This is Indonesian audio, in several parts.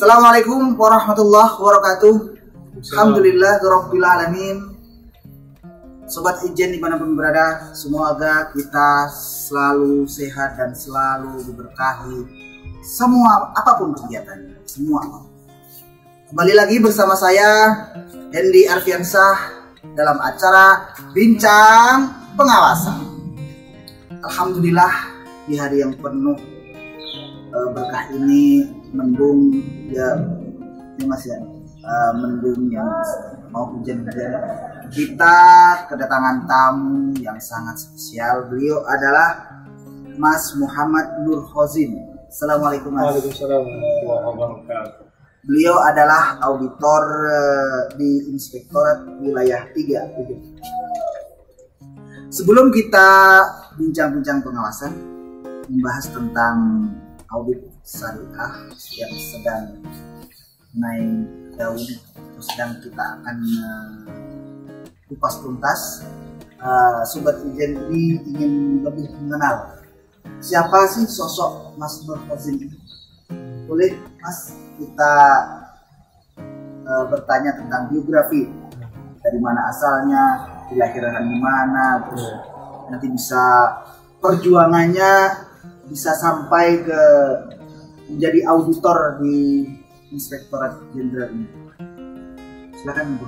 Assalamualaikum warahmatullahi wabarakatuh. Alhamdulillahirabbil alamin. Sobat Ijen dimanapun berada, semoga kita selalu sehat dan selalu diberkahi semua apapun kegiatannya, semua. Kembali lagi bersama saya Hendy Arfiansyah dalam acara Bincang Pengawasan. Alhamdulillah di hari yang penuh berkah ini, mendung ya, ini masih mendung yang mau hujan-hujan. Kita kedatangan tamu yang sangat spesial. Beliau adalah Mas Muhammad Nur Khozin. Assalamualaikum Mas. Waalaikumsalam warahmatullahi wabarakatuh. Beliau adalah auditor di Inspektorat Wilayah 3. Sebelum kita bincang-bincang pengawasan, membahas tentang audit syariah yang sedang naik daun, sedang kita akan kupas tuntas. Sobat Ijen ini ingin lebih mengenal siapa sih sosok Mas Nur Khozin ini. Boleh Mas kita bertanya tentang biografi, dari mana asalnya, dilahirkan di mana, terus nanti bisa perjuangannya bisa sampai ke menjadi auditor di Inspektorat Jenderal ini. Silakan Bu.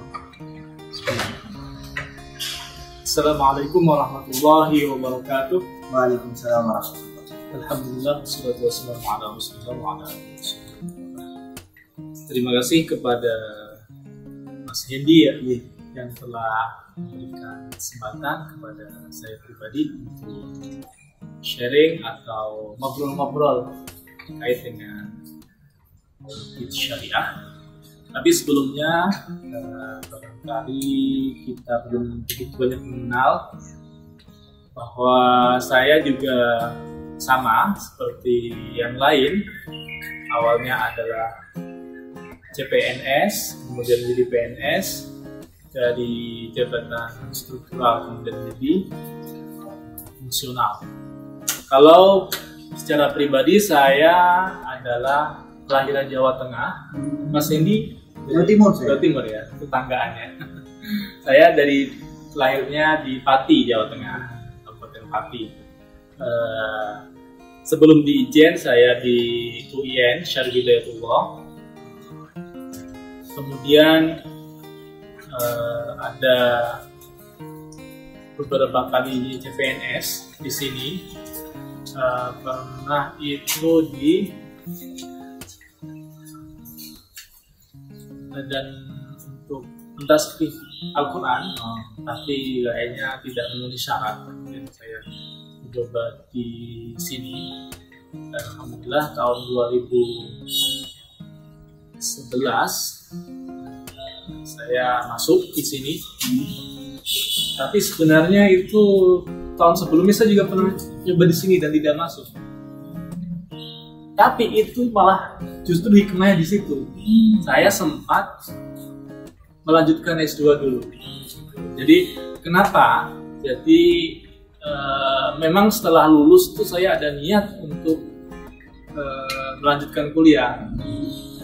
Assalamualaikum warahmatullahi wabarakatuh. Waalaikumsalam warahmatullahi wabarakatuh. Alhamdulillah, wassalatu wassalamu ala Rasulillah wa ala alihi wasallam. Terima kasih kepada Mas Hendy ya, yang telah memberikan kesempatan kepada saya pribadi untuk sharing atau ngobrol-ngobrol terkait dengan audit syariah. Tapi sebelumnya barangkali kita belum begitu banyak mengenal bahwa saya juga sama seperti yang lain. Awalnya adalah CPNS, kemudian menjadi PNS, dari jabatan struktural kemudian menjadi fungsional. Kalau secara pribadi saya adalah kelahiran Jawa Tengah. Mas Hendy Jawa Timur, Jawa Timur ya, tetanggaannya. Saya dari lahirnya di Pati, Jawa Tengah, Kabupaten Pati. Sebelum di Ijen saya di UIN Syarif Hidayatullah. Kemudian ada beberapa kali CPNS di sini. Pernah itu di dan untuk mentasqif Al-Quran, tapi kayaknya tidak memenuhi syarat. Kemudian saya mencoba di sini dan alhamdulillah tahun 2011 saya masuk di sini. Tapi sebenarnya itu tahun sebelumnya saya juga pernah coba di sini dan tidak masuk. Tapi itu malah justru hikmahnya di situ. Saya sempat melanjutkan S2 dulu. Jadi kenapa? Jadi memang setelah lulus itu saya ada niat untuk melanjutkan kuliah.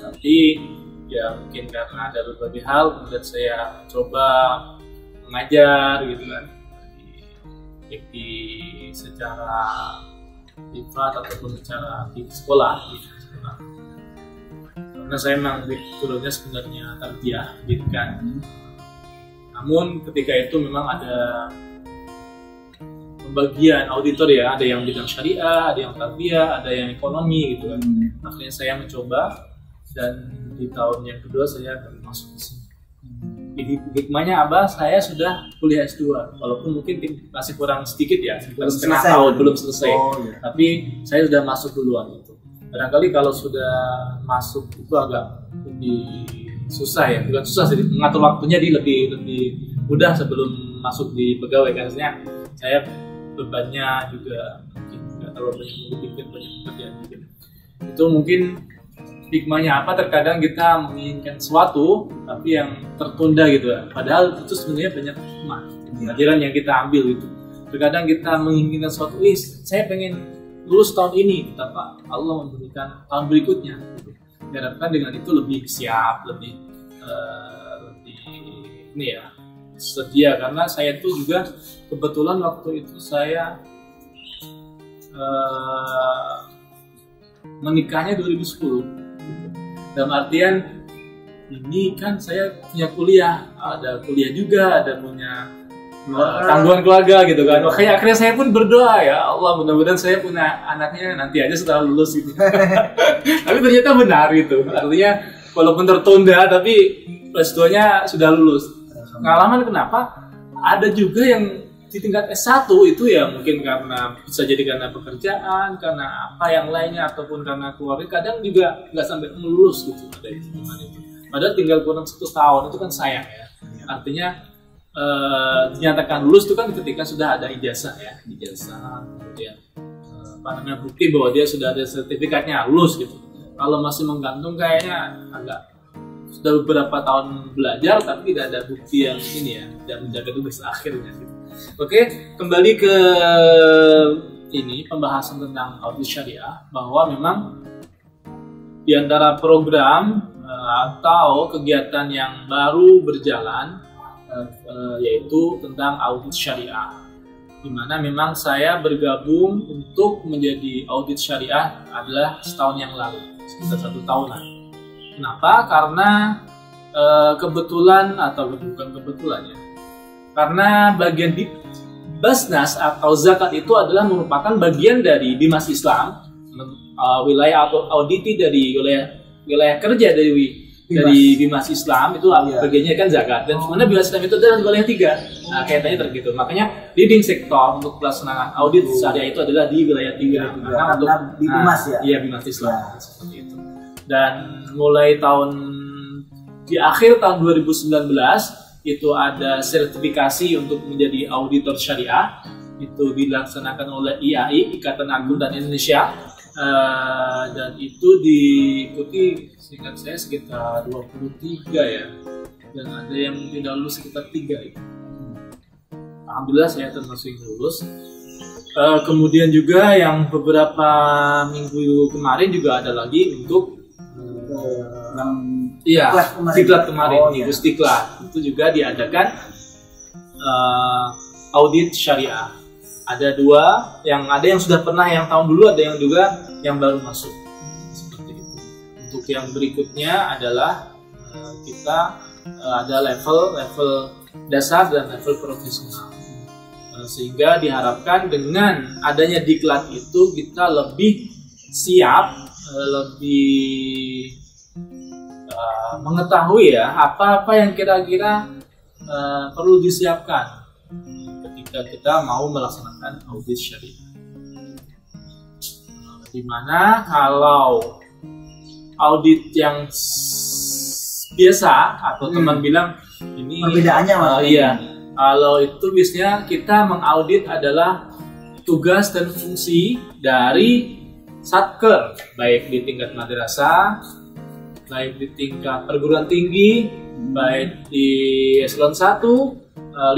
Tapi ya mungkin karena ada berbagai hal, kemudian saya coba mengajar gitu kan, di secara privat ataupun secara di sekolah gitu. Karena saya memang dulunya sebenarnya tarbiyah pendidikan. Namun ketika itu memang ada pembagian auditor ya, ada yang bidang syariah, ada yang tarbiyah, ada yang ekonomi gitu kan. Akhirnya saya mencoba dan di tahun yang kedua saya masuk ke sini. Jadi hikmahnya apa? Saya sudah kuliah S2, walaupun mungkin masih kurang sedikit ya, sekitar setengah tahun belum selesai. Tapi saya sudah masuk duluan itu. Barangkali kalau sudah masuk itu agak lebih susah ya, bukan susah sih, mengatur waktunya lebih mudah sebelum masuk di pegawai. Karena saya bebannya juga mungkin nggak terlalu banyak pekerjaan gitu. Itu mungkin hikmahnya apa, terkadang kita menginginkan sesuatu tapi yang tertunda gitu ya. Padahal itu sebenarnya banyak hikmah pelajaran yang kita ambil gitu. Terkadang kita menginginkan sesuatu, saya pengen lulus tahun ini, betapa Allah memberikan tahun berikutnya gitu. diharapkan dengan itu lebih siap, lebih ini ya, sedia. Karena saya tuh juga kebetulan waktu itu saya menikahnya 2010. Dalam artian ini kan saya punya kuliah, ada kuliah juga, ada punya tanggungan keluarga gitu kan. Makanya akhirnya saya pun berdoa, ya Allah mudah-mudahan saya punya anaknya nanti aja setelah lulus gitu. Tapi ternyata benar gitu. Artinya walaupun tertunda tapi S2-nya sudah lulus. Pengalaman kenapa? Ada juga yang di tingkat S1 itu ya mungkin karena bisa jadi karena pekerjaan, karena apa yang lainnya, ataupun karena keluarga, kadang juga nggak sampai lulus gitu. Ada itu. Padahal tinggal kurang 1 tahun, itu kan sayang ya. Artinya dinyatakan lulus itu kan ketika sudah ada ijazah ya, kemudian bukti bahwa dia sudah ada sertifikatnya lulus gitu. Kalau masih menggantung kayaknya agak sudah beberapa tahun belajar tapi tidak ada bukti yang ini ya, dan menjaga tugas akhirnya gitu. Oke, kembali ke ini pembahasan tentang audit syariah, bahwa memang di antara program atau kegiatan yang baru berjalan yaitu tentang audit syariah, di mana memang saya bergabung untuk menjadi audit syariah adalah setahun yang lalu, sekitar 1 tahunan. Kenapa? Karena kebetulan atau bukan kebetulan ya, karena bagian di Basnas atau zakat itu adalah merupakan bagian dari Bimas Islam, wilayah auditi dari wilayah kerja dari Bimas Islam itu bagiannya kan zakat, dan sebenarnya Bimas Islam itu adalah wilayah 3. Nah, kaitannya tergitu. Makanya leading sektor untuk pelaksanaan audit syariah itu adalah di wilayah 3. Karena untuk di Bimas ya. Iya, Bimas Islam seperti itu. Dan mulai di akhir tahun 2019 itu ada sertifikasi untuk menjadi auditor syariah, itu dilaksanakan oleh IAI, Ikatan Akuntan Indonesia, dan itu diikuti seingat saya sekitar 23 ya, dan ada yang tidak lulus sekitar 3 ya. Alhamdulillah saya termasuk yang lulus. Kemudian juga yang beberapa minggu kemarin juga ada lagi untuk Diklat kemarin, Minggu Diklat itu juga diadakan audit syariah. Ada 2, ada yang sudah pernah yang tahun dulu, ada yang juga yang baru masuk. Seperti itu. Untuk yang berikutnya adalah kita ada level dasar dan level profesional. Sehingga diharapkan dengan adanya diklat itu kita lebih siap, lebih mengetahui ya apa-apa yang kira-kira perlu disiapkan ketika kita mau melaksanakan audit syariah. Dimana kalau audit yang biasa atau teman bilang ini perbedaannya iya, kalau itu biasanya kita mengaudit adalah tugas dan fungsi dari satker, baik di tingkat madrasah, baik di tingkat perguruan tinggi, baik di eselon 1,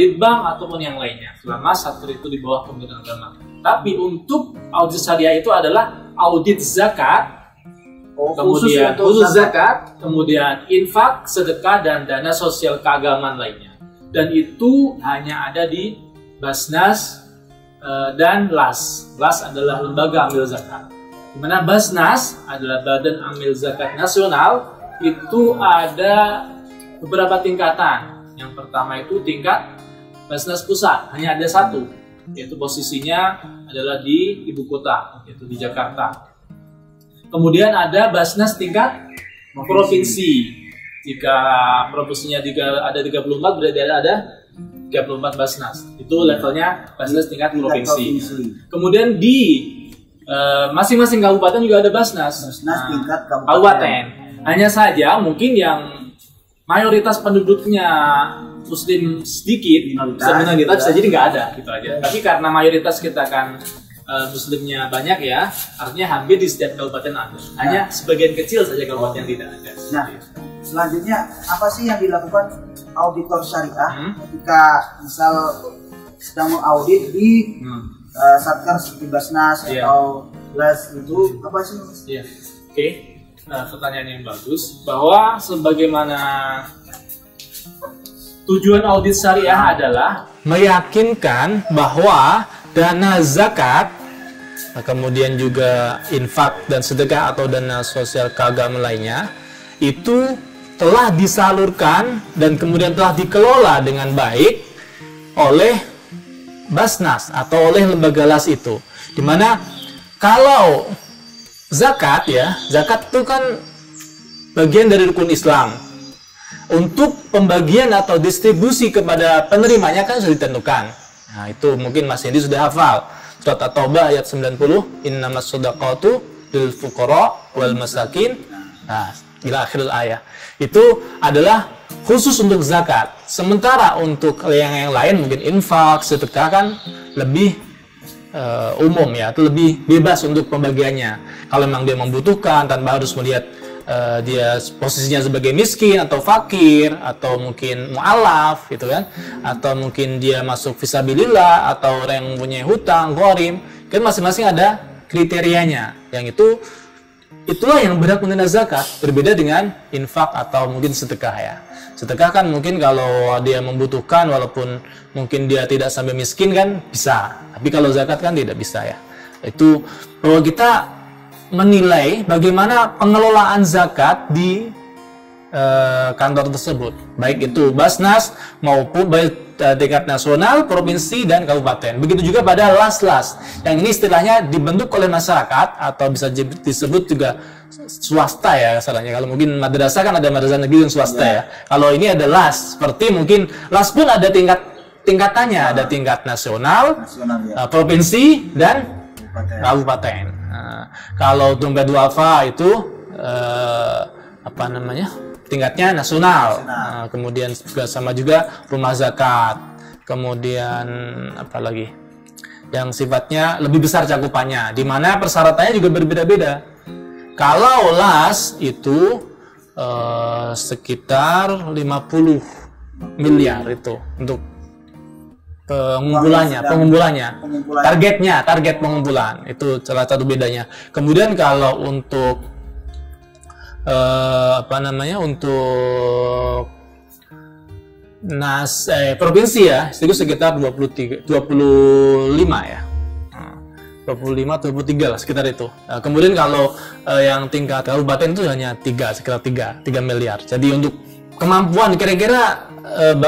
litbang ataupun yang lainnya, selama satker itu di bawah Kementerian Agama. Tapi untuk audit syariah itu adalah audit zakat, kemudian khusus zakat, kemudian infak, sedekah, dan dana sosial keagamaan lainnya. Dan itu hanya ada di Basnas dan LAS. LAS adalah lembaga amil zakat. Di mana Basnas adalah Badan Amil Zakat Nasional, itu ada beberapa tingkatan. Yang pertama itu tingkat Basnas pusat, hanya ada 1, yaitu posisinya adalah di ibu kota, yaitu di Jakarta. Kemudian ada Basnas tingkat provinsi. Jika provinsinya ada 34, berarti ada 34 Basnas. Itu levelnya Basnas tingkat provinsi. Kemudian di masing-masing kabupaten juga ada Basnas. Tingkat kabupaten. Hanya saja mungkin yang mayoritas penduduknya Muslim sedikit, minoritas bisa jadi nggak ada gitu aja. Tapi karena mayoritas kita kan Muslimnya banyak ya, artinya hampir di setiap kabupaten ada. Hanya sebagian kecil saja kabupaten yang tidak ada. Nah, selanjutnya apa sih yang dilakukan auditor syariah ketika misal sedang mengaudit di satker seperti Basnas atau LAS itu apa sih? Iya. Oke. pertanyaan yang bagus, bahwa sebagaimana tujuan audit syariah adalah meyakinkan bahwa dana zakat, kemudian juga infak dan sedekah atau dana sosial keagamaan lainnya itu telah disalurkan dan kemudian telah dikelola dengan baik oleh Basnas atau oleh lembaga LAS itu. Dimana kalau zakat ya, zakat itu kan bagian dari rukun Islam. Untuk pembagian atau distribusi kepada penerimanya kan sudah ditentukan. Nah, itu mungkin Mas Hendi sudah hafal. Surat At-Taubah ayat 90, innamas shadaqatu lil fuqara wal masakin. Nah, ila akhir ayat. Itu adalah khusus untuk zakat. Sementara untuk yang lain mungkin infak, sedekah kan lebih umum ya, itu lebih bebas untuk pembagiannya. Kalau memang dia membutuhkan tanpa harus melihat dia posisinya sebagai miskin atau fakir atau mungkin mu'alaf gitu kan, atau mungkin dia masuk fisabilillah atau orang yang mempunyai hutang, gharim, kan masing-masing ada kriterianya. Yang itulah yang berhak menerima zakat, berbeda dengan infak atau mungkin sedekah ya. Sedekah kan mungkin kalau dia membutuhkan walaupun mungkin dia tidak sampai miskin kan bisa, tapi kalau zakat kan tidak bisa ya. Itu bahwa kita menilai bagaimana pengelolaan zakat di kantor tersebut, baik itu Basnas maupun baik tingkat nasional, provinsi dan kabupaten. Begitu juga pada las-las yang ini istilahnya dibentuk oleh masyarakat atau bisa disebut juga swasta ya kasarnya. Kalau mungkin madrasah kan ada madrasah negeri dan swasta ya. Kalau ini ada las, seperti mungkin las pun ada tingkatannya, ada tingkat nasional ya. Provinsi dan kabupaten. Nah, kalau dompet duafa itu apa namanya? Tingkatnya nasional. Nah, kemudian juga sama juga rumah zakat. Kemudian apa lagi? Yang sifatnya lebih besar cakupannya, di mana persyaratannya juga berbeda-beda. Kalau las itu sekitar 50 miliar itu untuk pengumpulannya, target pengumpulan itu salah satu bedanya. Kemudian kalau untuk untuk provinsi ya, itu sekitar 25 ya. 25 23 lah sekitar itu. Nah, kemudian kalau yang tingkat kabupaten itu hanya sekitar 3 miliar. Jadi untuk kemampuan kira-kira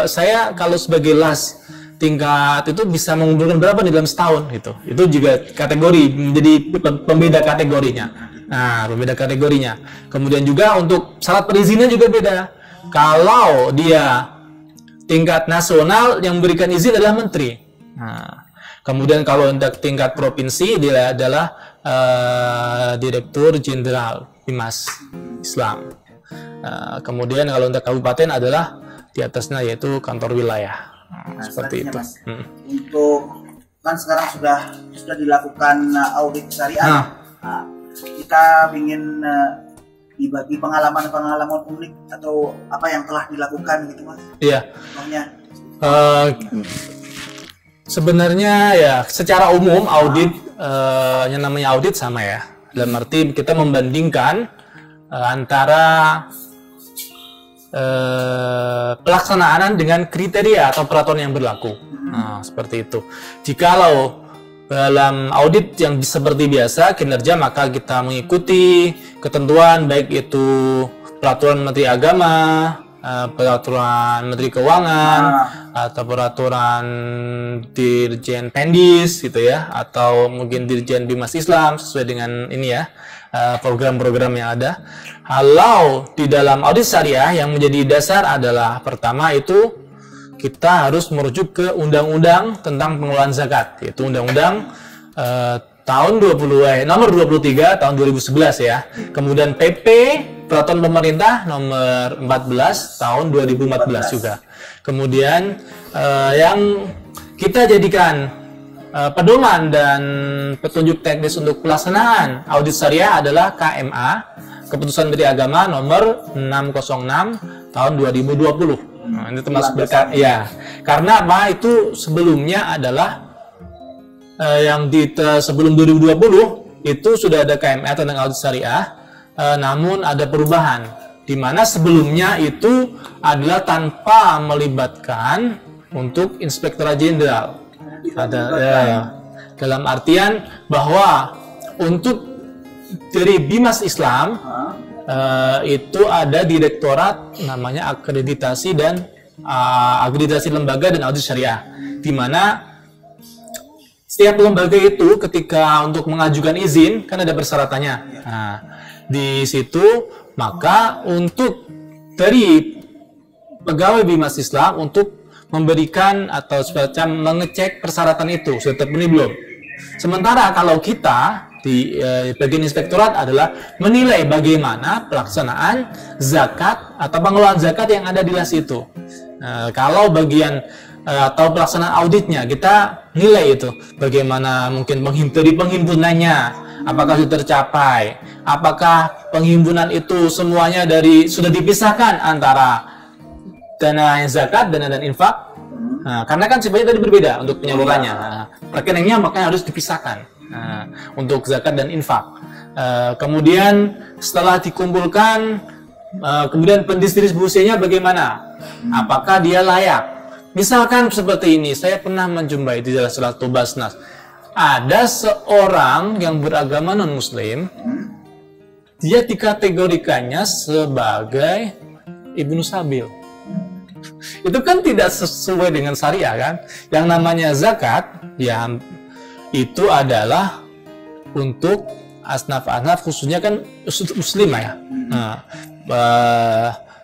saya kalau sebagai las tingkat itu bisa mengumpulkan berapa di dalam setahun gitu. Itu juga kategori menjadi pembeda kategorinya. Nah, pembeda kategorinya. Kemudian juga untuk syarat perizinan juga beda. Kalau dia tingkat nasional yang memberikan izin adalah menteri. Nah, kemudian kalau untuk tingkat provinsi dia adalah Direktur Jenderal Bimas Islam. Kemudian kalau untuk kabupaten adalah di atasnya yaitu kantor wilayah. Seperti itu. Mas, untuk kan sekarang sudah dilakukan audit syariah. Kita ingin dibagi pengalaman unik atau apa yang telah dilakukan gitu Mas. Iya. Sebenarnya ya secara umum audit yang namanya audit sama ya. Dalam arti kita membandingkan antara pelaksanaan dengan kriteria atau peraturan yang berlaku. Nah, seperti itu. Jikalau dalam audit yang seperti biasa kinerja, maka kita mengikuti ketentuan baik itu peraturan Menteri Agama, peraturan Menteri Keuangan, atau peraturan Dirjen Pendis gitu ya, atau mungkin Dirjen Bimas Islam sesuai dengan ini ya, program-program yang ada. Kalau di dalam audit syariah yang menjadi dasar adalah pertama itu kita harus merujuk ke undang-undang tentang pengelolaan zakat, yaitu undang-undang nomor 23 tahun 2011 ya. Kemudian PP Peraturan Pemerintah nomor 14 tahun 2014 juga. Kemudian yang kita jadikan pedoman dan petunjuk teknis untuk pelaksanaan audit syariah adalah KMA, Keputusan Menteri Agama nomor 606 tahun 2020. Nah, ini termasuk berkat ya. Karena apa? Itu sebelumnya adalah sebelum 2020 itu sudah ada KMA tentang audit syariah namun ada perubahan, di mana sebelumnya itu adalah tanpa melibatkan untuk Inspektorat Jenderal. Dalam artian bahwa untuk dari Bimas Islam itu ada direktorat namanya akreditasi dan akreditasi lembaga dan audit syariah, di mana setiap lembaga itu ketika untuk mengajukan izin kan ada persyaratannya. Nah, di situ maka untuk dari pegawai Bimas Islam untuk memberikan atau semacam mengecek persyaratan itu sudah terpenuhi belum. Sementara kalau kita di bagian inspektorat adalah menilai bagaimana pelaksanaan zakat atau pengelolaan zakat yang ada di las itu. Kalau bagian atau pelaksanaan auditnya kita nilai itu bagaimana mungkin dari penghimpunannya apakah sudah tercapai, apakah penghimpunan itu semuanya sudah dipisahkan antara dana zakat dan infak. Karena kan sifatnya tadi berbeda untuk penyalurannya. Rekeningnya makanya harus dipisahkan untuk zakat dan infak. Kemudian setelah dikumpulkan, kemudian pendistribusinya bagaimana? Apakah dia layak? Misalkan seperti ini, saya pernah menjumpai di salah satu Basnas. Ada seorang yang beragama non-muslim, dia dikategorikannya sebagai Ibnu Sabil. Itu kan tidak sesuai dengan syariah kan? Yang namanya zakat, ya itu adalah untuk asnaf-asnaf khususnya kan muslimah ya. Nah,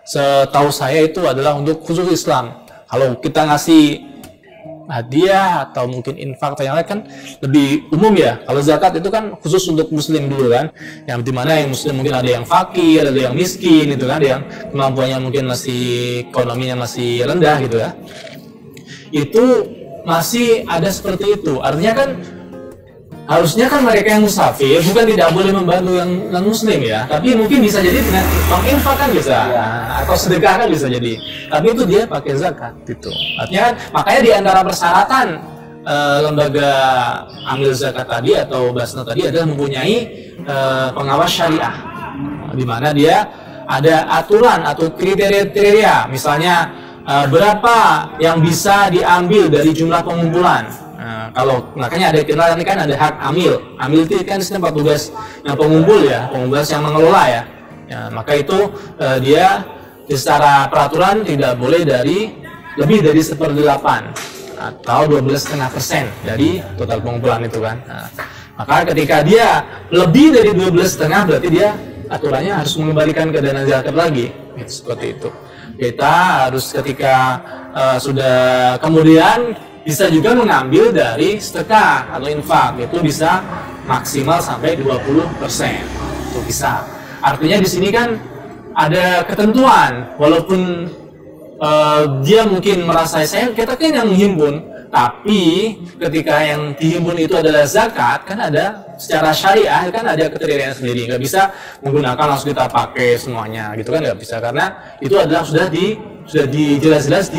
setahu saya itu adalah untuk khusus Islam. Kalau kita ngasih hadiah atau mungkin infak atau yang lain kan lebih umum ya. Kalau zakat itu kan khusus untuk muslim dulu kan. Yang dimana yang muslim mungkin ada yang fakir, ada yang miskin itu kan, ada yang kemampuannya mungkin ekonominya masih rendah gitu ya. Itu masih ada seperti itu. Artinya kan harusnya kan mereka yang musafir bukan tidak boleh membantu yang non muslim ya, tapi mungkin bisa jadi dengan menginfak kan bisa, atau sedekah kan bisa jadi, tapi itu dia pakai zakat gitu. Artinya makanya di antara persyaratan lembaga amil zakat tadi atau Basnas tadi adalah mempunyai pengawas syariah, di mana dia ada aturan atau kriteria, misalnya berapa yang bisa diambil dari jumlah pengumpulan. Kalau makanya ada istilah ini kan ada hak amil itu kan sistem petugas yang pengumpul ya, petugas yang mengelola ya. Maka itu dia secara peraturan tidak boleh lebih dari 1/8 atau 12,5% dari total pengumpulan itu kan. Maka ketika dia lebih dari 12,5 berarti dia aturannya harus mengembalikan ke dana zakat lagi. Seperti itu. Kita harus ketika sudah kemudian bisa juga mengambil dari sedekah atau infak, itu bisa maksimal sampai 20%. Itu bisa. Artinya di sini kan ada ketentuan, walaupun dia mungkin merasa kita kan yang menghimpun, tapi ketika yang dihimpun itu adalah zakat, kan ada secara syariah kan ada kriteria sendiri, nggak bisa menggunakan langsung kita pakai semuanya gitu kan, nggak bisa, karena itu adalah sudah jelas-jelas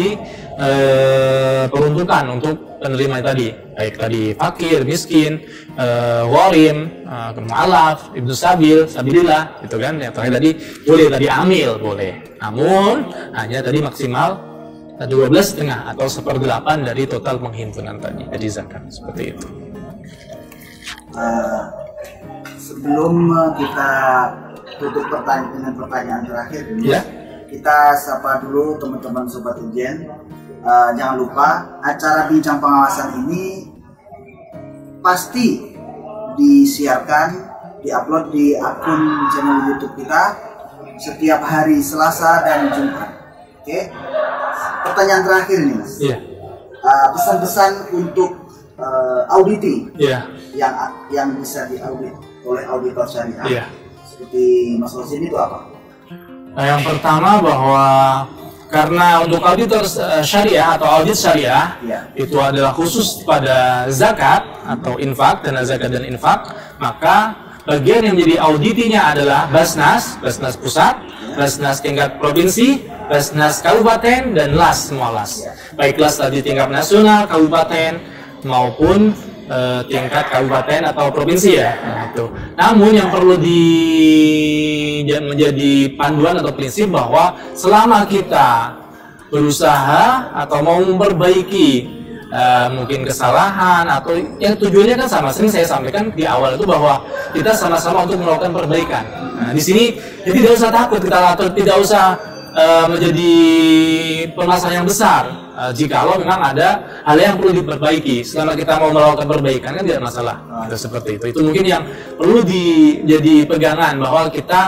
peruntukan untuk penerima tadi, baik tadi fakir, miskin, gharim, mu'allaf, ibnu sabil, sabilillah, gitu kan. Yang terakhir tadi boleh tadi amil boleh, namun hanya tadi maksimal 12,5 atau 1/8 dari total penghimpunan tadi dari zakat, seperti itu. Sebelum kita tutup dengan pertanyaan terakhir ini, kita sapa dulu teman-teman Sobat Ijen. Jangan lupa acara bincang pengawasan ini pasti disiarkan, diupload di akun channel YouTube kita setiap hari Selasa dan Jumat. Oke. Pertanyaan terakhir nih, Mas. Pesan-pesan untuk auditi yang bisa diaudit oleh auditor syariah. Seperti Mas Rosin itu apa? Yang pertama bahwa karena untuk auditor syariah atau audit syariah itu adalah khusus pada zakat atau infak, dana zakat dan infak, maka bagian yang menjadi auditinya adalah Basnas pusat, Basnas tingkat provinsi, Basnas kabupaten, dan LAS, semua LAS. Baik LAS tadi tingkat nasional, kabupaten, maupun tingkat kabupaten atau provinsi ya. Nah, itu. Namun yang perlu menjadi panduan atau prinsip bahwa selama kita berusaha atau mau memperbaiki mungkin kesalahan atau yang tujuannya kan sama, sering saya sampaikan di awal itu bahwa kita sama-sama untuk melakukan perbaikan. Nah, di sini jadi tidak usah takut kita atau tidak usah menjadi permasalahan yang besar jikalau memang ada hal yang perlu diperbaiki. Selama kita mau melakukan perbaikan kan tidak masalah. Seperti itu. Itu mungkin yang perlu jadi pegangan bahwa kita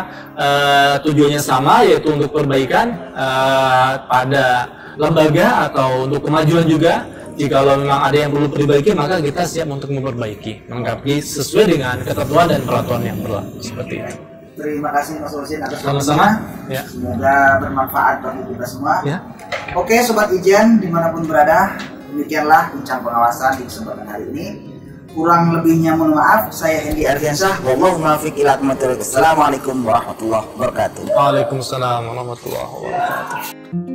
tujuannya sama, yaitu untuk perbaikan pada lembaga atau untuk kemajuan juga. Jikalau memang ada yang perlu diperbaiki, maka kita siap untuk memperbaiki, melengkapi sesuai dengan ketentuan dan peraturan yang berlaku. Seperti itu. Terima kasih Mas Husin atas sama-sama. Ya. Semoga bermanfaat bagi kita semua. Ya. Oke, Sobat Ijen dimanapun berada, demikianlah bincang pengawasan di kesempatan hari ini. Kurang lebihnya mohon maaf. Saya Hendy Ardiansyah. Wallahu muwaffiq ila aqwamit thoriq. Assalamualaikum warahmatullahi wabarakatuh. Waalaikumsalam warahmatullahi wabarakatuh.